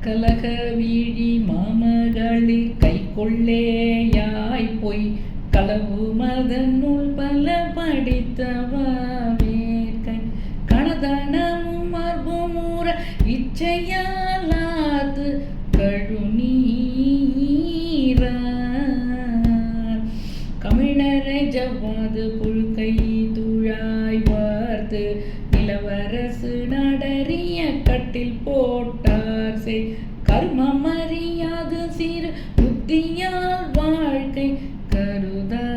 கலக வீழி மாமகளிர் கை கொள்ளேயாய் பொய் களவு மதனுள் பல படித்தவா வேர்க்கை கணதனமும் மர்புமூற இச்சையாலாது கழுநீரார் கமிழரை ஜவ்வாது புழுக்கை துழாய் வார்த்து நிலவரசு நடறிய கட்டில் போட்டார் செய் கர்மம் அறியாது சீர் புத்தியால் வாழ்க்கை கருதாதே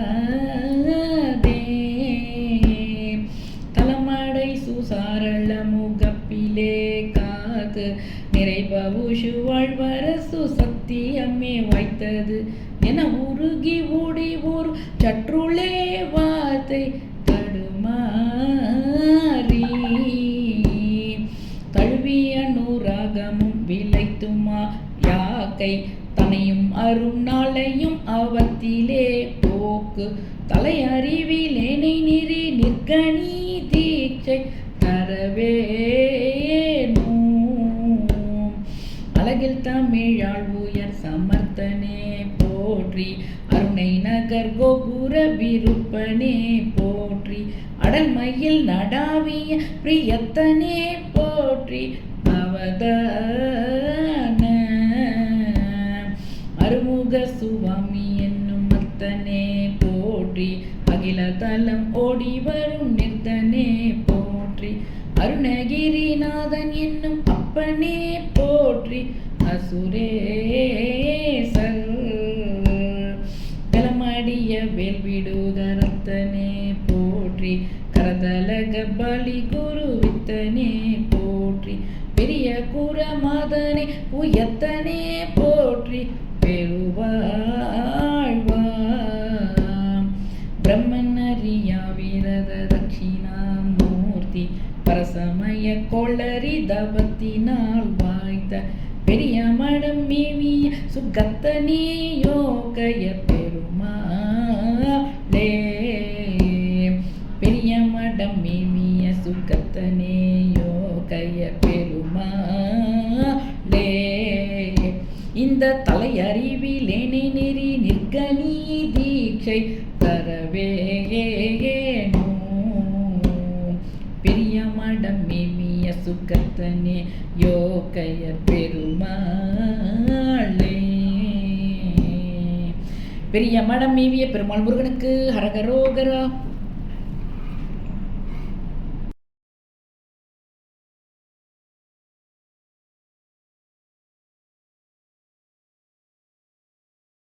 தலமடை சுசாரள முகப்பிலே காத்து நிறைபவுஷு வாழ்வரசு சத்தியமே வாய்த்தது என உருகி ஓடி ஒரு சற்றுளே வார்த்தை தடுமாறி தழுவிய நூறாகமும் விளைத்துமா யாக்கை தனையும் அரும் நாளையும் அவத்திலே போக்கு தலை அறிவிலேனை நெறி நிற்கணி தீட்சை தரவேனோ அழகில் தமிழாள் உயர் சமர்த்தனே போற்றி அருணை நகர் கோபுர விருப்பனே போற்றி அடல் மயில் நடாவிய பிரியத்தனே போற்றி அவதான அருமுக சுவாமி என்னும் மத்தனே போற்றி அகில தலம் ஓடி வரும் நித்தனே போற்றி அருணகிரிநாதன் என்னும் அப்பனே போற்றி அசுரேசர் கலமடிய வேல்விடுகரத்தனே போற்றி கரதலக பலி குருவித்தனே போற்றி பெரிய குரமாதனே புயத்தனே போற்றி பெருவாழ்வாம் பிரம்மன் அறியா விரத தட்சிணாமூர்த்தி பரசமய கொள்ளரி தவத்தினால் வாய்த்த பெரிய மடம் மேவிய சுகத்தனே யோகய பெருமாளே பெரிய மடம் மேவிய சுகத்தனே யோகய பெருமாளே இந்த தலை அறிவிலேனை நெறி நிற்கனி தீட்சை தரவேனோ பெரிய மடம் மேவிய சுகத்தனே யோகய பெருமாளே பெரிய மடம் மேவிய பெருமாள் முருகனுக்கு ஹரஹரோகரா.